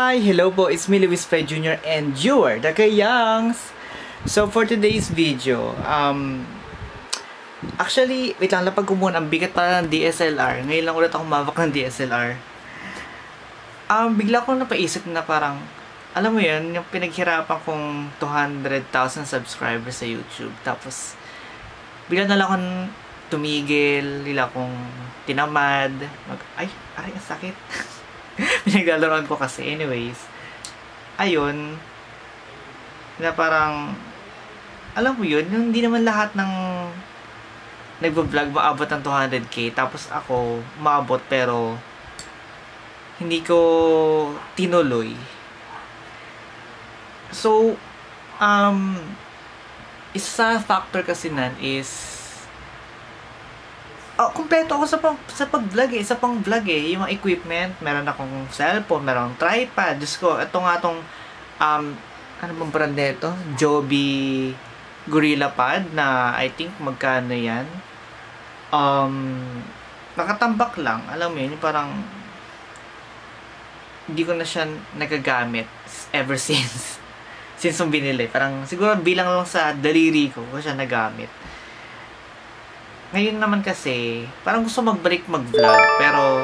Hi! Hello po, it's me, Luis Fred Jr. and you are the Kayangs! So, for today's video, actually, wait lang, lapag ko muna, ang bigat pala ng DSLR. Ngayon lang ulit ako mawak ng DSLR. Bigla ko napaisip na parang, alam mo yun, yung pinaghirapan kong 200,000 subscribers sa YouTube. Tapos, bigla na lang akong tumigil, bigla akong tinamad. Ay, ang sakit. Pinaglalaroan ko kasi. Anyways, ayun, na parang, alam mo yun, yung hindi naman lahat ng nagbo-vlog maabot ng 200k. Tapos ako, maabot pero hindi ko tinuloy. So, isa factor kasi nan is kumpleto ako sa pag-vlog eh. Isa pang vlog eh. Yung mga equipment, meron akong cellphone, meron akong tripod. Diyos ko, ito nga tong ano bang brand nito? Joby Gorilla Pad na I think magkano yan. Nakatambak lang. Alam mo yun, parang hindi ko na siya nagagamit ever since yung binili. Parang siguro bilang lang sa daliri ko siya nagamit. Ngayon naman kasi, parang gusto mag-vlog, pero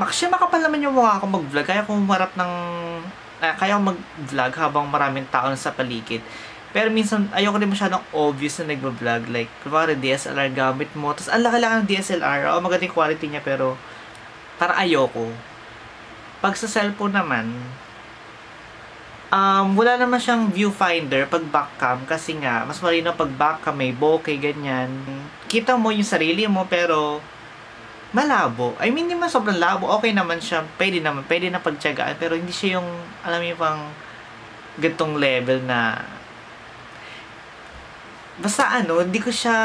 siya makapal naman yung mukha ko mag-vlog. Kaya kung humarap ng kaya ko mag-vlog habang maraming tao sa paligid. Pero minsan, ayoko din masyadong obvious na nag-vlog. Like, kumari DSLR gamit mo. Tapos, ang laki-laki ng DSLR. Magandang quality niya, pero parang ayoko. Pag sa cellphone naman, wala naman siyang viewfinder pag backcam kasi nga, mas malinaw pag backcam, may bokeh, ganyan. Kita mo yung sarili mo, pero malabo. I mean, hindi man sobrang labo. Okay naman siya. Pwede na pagtiyagaan, pero hindi siya yung, alam mo yung pang gantong level na basta hindi ko siya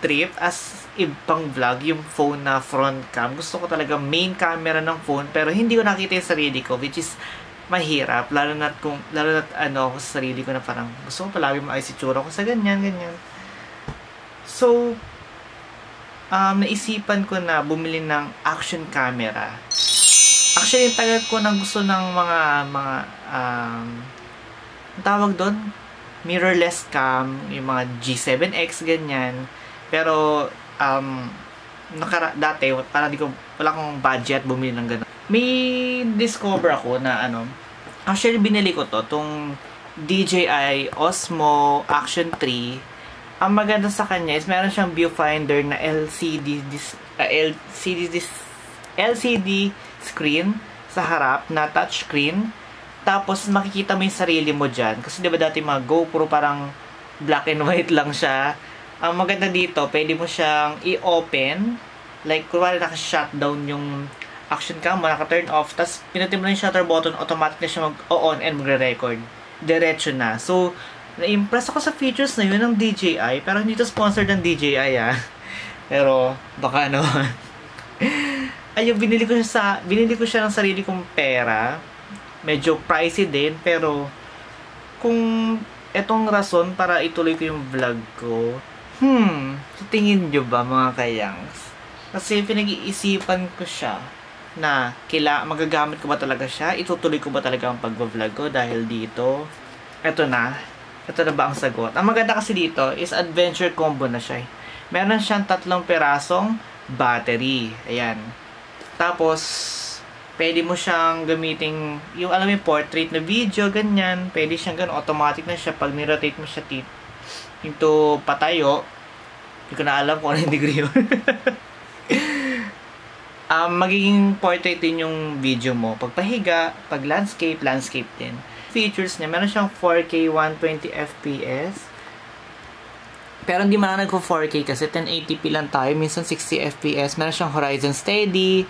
trip as ibang vlog, yung phone na front cam. Gusto ko talaga main camera ng phone, pero hindi ko nakita yung sarili ko, which is mahirap, lalo na ako sa sarili ko na parang gusto ko palagi maayos itsura ko sa ganyan. So, naisipan ko na bumili ng action camera. Actually, yung tagal ko nang gusto ng mga ang tawag doon, mirrorless cam, yung mga G7X, ganyan. Pero, dati, parang wala akong budget bumili ng ganun. May discover ako na actually binili ko tong DJI Osmo Action 3. Ang maganda sa kanya is meron siyang viewfinder na LCD screen sa harap na touch screen. Tapos makikita mo yung sarili mo dyan. Kasi diba dati mga GoPro parang black and white lang siya. Ang maganda dito, pwede mo siyang i-open. Like, kung naka-shutdown yung action cam mo, naka-turn off, tapos pinutin mo na yung shutter button, automatic na siya mag-on and magre-record. Diretso na. So, na-impress ako sa features na yun ng DJI, pero hindi to sponsored ng DJI Pero, baka naman. Ayun, binili ko siya ng sarili kong pera. Medyo pricey din, pero kung etong rason para ituloy ko yung vlog ko, sa tingin nyo ba mga kayangs? Kasi pinag-iisipan ko siya na magagamit ko ba talaga siya? Itutuloy ko ba talaga ang pag-vlog ko dahil dito? Ito na ba ang sagot? Ang maganda kasi dito is adventure combo na siya. Meron siyang 3 perasong battery. Ayan. Tapos, pwede mo siyang gamitin yung alam mo yung portrait na video, ganyan. Pwede siyang ganun. Automatic na siya. Pag nirotate mo siya into patayo, hindi ko na alam kung anong degree yun. Magiging portrait din yung video mo. Pag pahiga, pag landscape din. Features niya, meron siyang 4K 120 FPS. Pero hindi man nagko 4K kasi 1080p lang tayo. Minsan 60 FPS. Meron siyang horizon steady,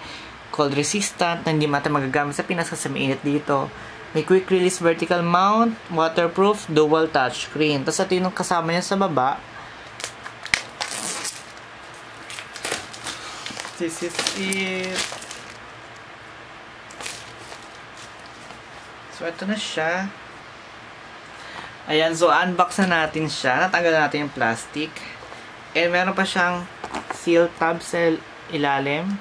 cold resistant, na hindi mata magagamit sa Pinas kasi mainit dito. May quick release vertical mount, waterproof, dual touchscreen. Tapos ito yung kasama niya sa baba. This is it. So, ito na siya. Ayan, so unbox na natin siya. Natanggal natin yung plastic. And meron pa siyang seal tab sa ilalim.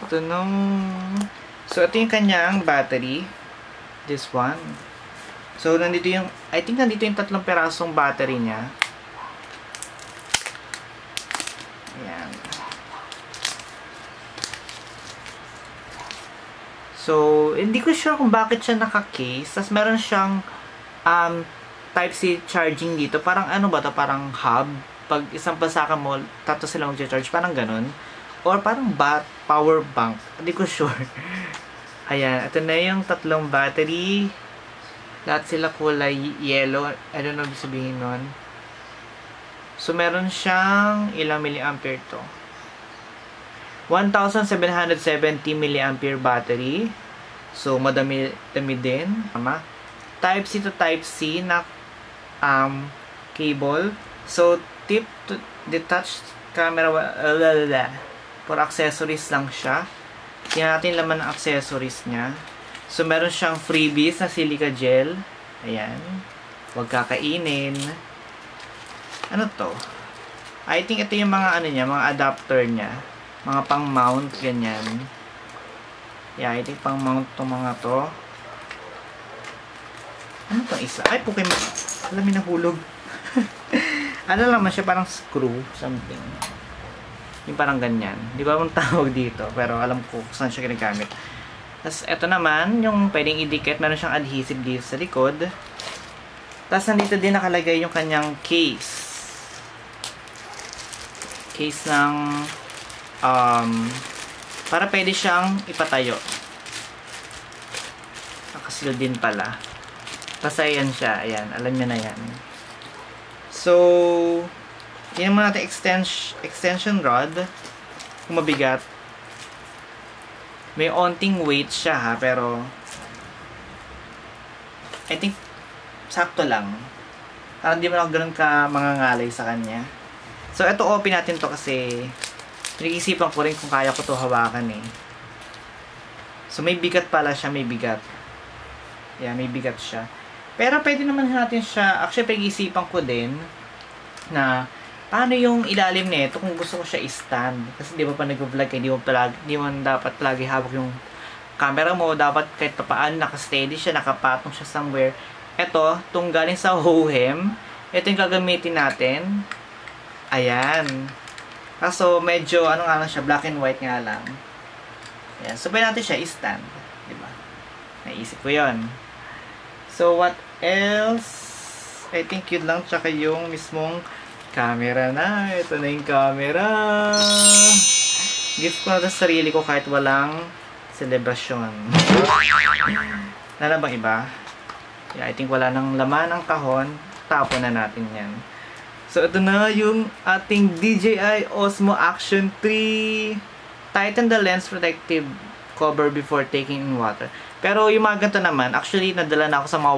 Ito nung So, ito yung kanyang battery. This one. So, nandito yung, I think nandito yung 3 perasong battery niya. Ayan. So, hindi ko sure kung bakit siya naka-case. Tapos, meron siyang Type-C charging dito. Parang ano ba to? Parang hub. Pag isang pasaka mo, tatlo sila mag-charge. Parang ganun. Or parang power bank. Hindi ko sure. Ayan. Ito na yung 3 battery. Lahat sila kulay yellow. I don't know ibig sabihin nun. So, meron siyang ilang milliampere to? 1,770 milliampere battery. So, madami din. Tama. Type-C to Type-C na cable. So, tip to detached camera. For accessories lang siya. Tingnan natin laman ng accessories niya. So, meron siyang freebies na silica gel. Ayan. Huwag kakainin. Ano to? I think ito yung mga ano niya, mga adapter niya. Mga pang-mount, ganyan. Yeah, I think pang-mount tong mga to. Ano tong isa? Ay, Pokemon. Alam mo, nahulog. Ano naman siya, parang screw, something. Yung parang ganyan. Di ba mong tawag dito? Pero alam ko kung saan siya ginagamit. Tapos, ito naman, yung pwedeng idikit. Meron siyang adhesive dito sa likod. Tapos, nandito din nakalagay yung kanyang case. Case ng para pwede siyang ipatayo. Nakasil din pala. Tapos, ayan siya. Ayan. Alam niyo na yan. So, yun naman natin extension rod. Kung mabigat. May onting weight siya ha. Pero, I think, sakto lang. Parang di mo ako ganun ka mangangalay sa kanya. So, ito open natin to kasi pinag-isipan ko rin kung kaya ko to hawakan eh. So, may bigat pala siya. May bigat. Yeah, may bigat siya. Pero, pwede naman natin siya, actually, pinag-isipan ko din na paano yung ilalim nito kung gusto ko siya i-stand. Kasi di ba pa nag-vlog kayo, di mo dapat palagi hawak yung camera mo. Dapat kahit paano naka-steady siya, nakapatong siya somewhere. Ito, itong galing sa Hohem. Ito yung gagamitin natin. Ayan. Kaso, medyo, ano nga lang siya, black and white nga lang. Ayan. So, pwede natin siya i-stand. Diba? Naisip ko yun. So, what else? I think yun lang. Tsaka yung mismong camera na. Ito na yung camera. Gift ko na sa sarili ko kahit walang celebration. Wala bang iba? Yeah, I think wala nang laman ng kahon. Tapon na natin yan. So, ito na yung ating DJI Osmo Action 3. Tighten the lens protective cover before taking in water. Pero yung mga ganito naman, actually, nadala na ako sa mga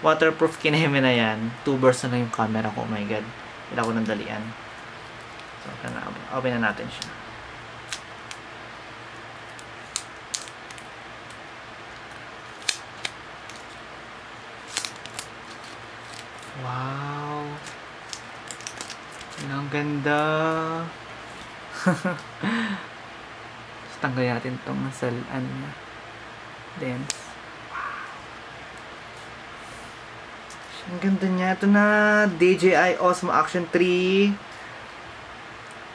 waterproof kineme na yan. 2 bars na lang yung camera ko. Oh my God. Kailangan ko ng dalian. So, open na natin siya. Wow! Ang ganda! Tanggal natin itong lens. Wow! Ang ganda niya. Ito na, DJI Osmo Action 3.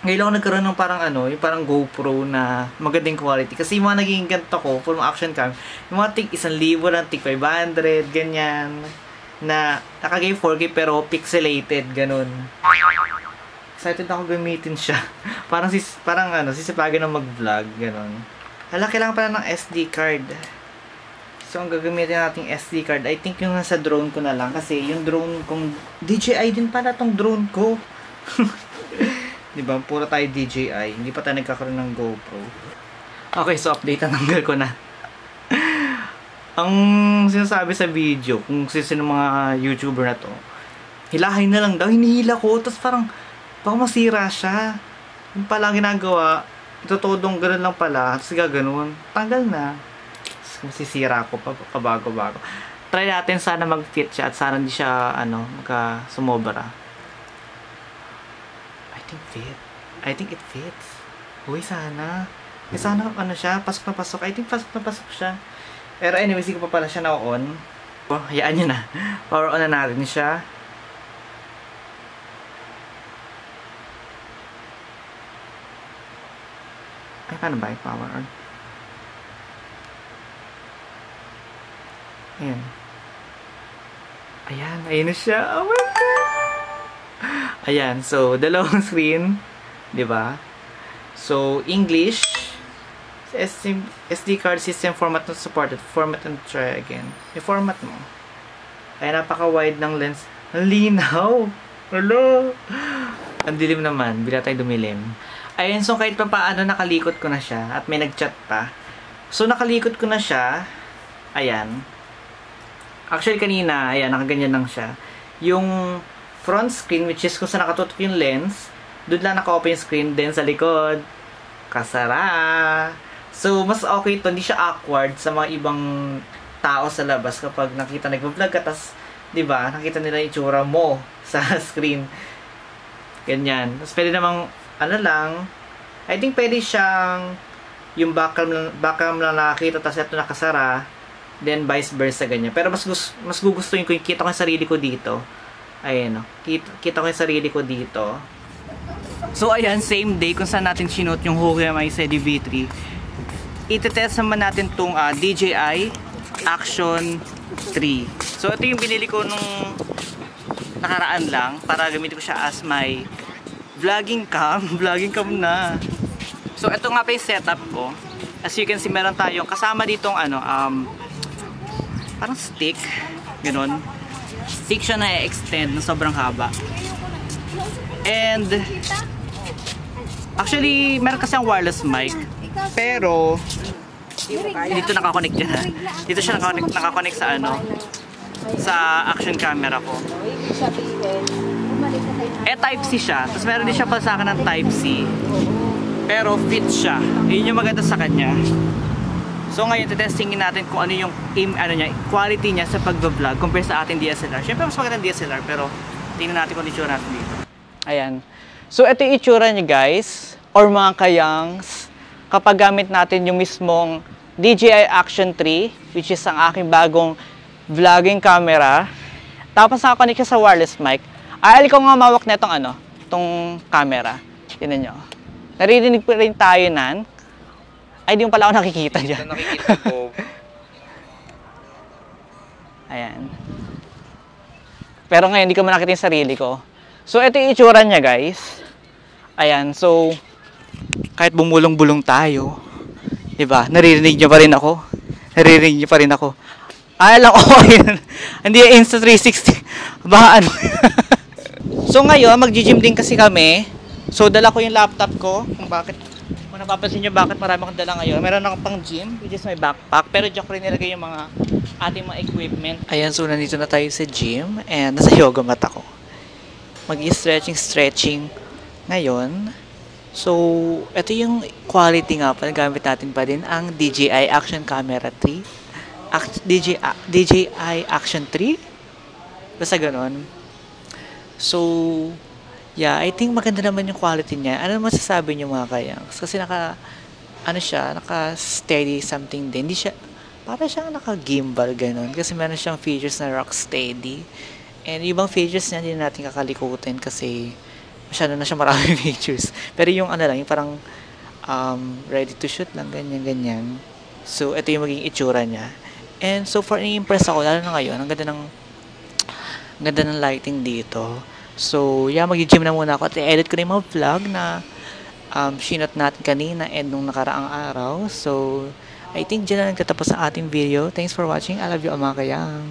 Ngayon ako nagkaroon ng parang yung parang GoPro na magandang quality. Kasi yung mga naging ganito ko, full action cam, yung mga tig 1,000 lang, tig 500, ganyan. Na nakagay 4K pero pixelated, ganun. Excited ako gamitin siya. parang sisipagin ng mag-vlog, ganun. Hala, kailangan pala ng SD card. So, ang gagamitin nating SD card, I think yung nasa drone ko na lang. Kasi yung drone kong, DJI din pala tong drone ko. Diba? Puro tayo DJI. Hindi pa tayo nagkakaroon ng GoPro. Okay, so update na tanggal ko na. Ang sinasabi sa video, kung sino mga YouTuber na to, hilahin na lang daw. Hinihila ko, tapos parang, baka masira siya. Yung pala ginagawa, itutudong gano'n lang pala, tapos gano'n, tanggal na. Masisira ko pa, kabago-bago. Try natin sana mag-fit siya, at sana hindi siya, magka-sumobra. I think it fits. Uy, sana. Sana ano siya, pasok na pasok. I think pasok na pasok siya. Pero anyways, hindi ko pa pala siya na-on. Oh, hayaan nyo na. Power on na natin siya. Ay, paano ba yung power on? Ayan. Ayan, ayun na siya. Oh my God! Ayan, so, dalawang screen. Diba? So, English. SD card system format not supported. Format and try again. I-format mo. Ay, napaka-wide ng lens. Ang linaw! Hello! Ang dilim naman. Bila tayo dumilim. Ayun, so kahit pa paano nakalikot ko na siya. At may nag-chat pa. So, nakalikot ko na siya. Ayan. Actually, kanina, ayan, nakaganyan lang siya. Yung front screen, which is kung saan nakatutok yung lens, doon lang naka-open yung screen. Then, sa likod, kasara. So, mas okay ito. Hindi siya awkward sa mga ibang tao sa labas kapag nakita nagvo-vlog ka, tas, diba, nakita nila yung itsura mo sa screen. Ganyan. Tapos, pwede namang, ano lang, I think pwede siyang yung backcam lang nakakita, tas ito nakasara, then vice versa, ganyan. Pero mas gugustuhin ko yung kita ko yung sarili ko dito. Ayan, no? Kita ko yung sarili ko dito. So, ayan, same day kung saan natin sinot yung Hohem i7 V3. Itetest naman natin itong DJI Action 3. So, ito yung binili ko nung nakaraan lang para gamitin ko siya as my vlogging cam. Vlogging cam na. So, ito nga pa yung setup ko. As you can see, meron tayong kasama ditong ano, parang stick. Ganon. Stick siya na i-extend na sobrang haba. And actually, meron kasi ang wireless mic. Pero dito nakakonect dyan. Dito siya nakakonect sa ano, sa action camera ko. Type-C siya. Tapos meron din siya pa sa akin ng Type-C. Pero fit siya. Yun yung maganda sa kanya. So ngayon, testingin natin kung ano yung quality niya sa pag-vlog compare sa ating DSLR. Siyempre mas maganda ng DSLR, pero tingnan natin kung itsura natin dito. Ayan. So ito yung itsura niya, guys, or mga kayangs, kapag gamit natin yung mismong DJI Action 3, which is ang aking bagong vlogging camera. Tapos nakakonect siya sa wireless mic. Ay, ko nga mawak na itong ano, itong camera. Tingnan nyo. Naririnig pa rin tayo nan. Ay, di mo pala ako nakikita dyan. Nakikita ko. Ayan. Pero ngayon, hindi ko manakita yung sarili ko. So, ito yung itsura niya, guys. Ayan, so, kahit bumulong-bulong tayo, diba? Naririnig niyo pa rin ako. Naririnig niyo pa rin ako. Ay, alam ko, ayan. Hindi yung Insta360. Baka ano. So, ngayon, mag-gym din kasi kami. So, dala ko yung laptop ko. Kung napapansin nyo bakit marami akong dala ngayon. Meron akong pang gym, which is my backpack. Pero diyan ko rin nilagay yung mga ating mga equipment. Ayan, so nandito na tayo sa gym. And nasa yoga mat ako. Mag-stretching ngayon. So, ito yung quality nga pa. Nagamit natin pa din ang DJI Action Camera 3. DJI Action 3? Basta ganon. So, yeah, I think maganda naman yung quality niya. Ano naman sasabi niyo mga kayangs? Kasi naka-steady something din. Hindi siya, para siyang naka-gimbal ganon. Kasi meron siyang features na rock steady. And yung ibang features niya, hindi natin kakalikutin kasi masyado na siya maraming features. Pero yung ano lang, yung parang ready to shoot lang, ganyan. So, ito yung maging itsura niya. And so far, na-impress ako, lalo na ngayon. Ang ganda ng lighting dito. So, yeah, mag-gym na muna ako at i-edit ko na yung mga vlog na sinot natin kanina and nung nakaraang araw. So, I think dyan na nagtatapos ang ating video. Thanks for watching. I love you all mga kayang.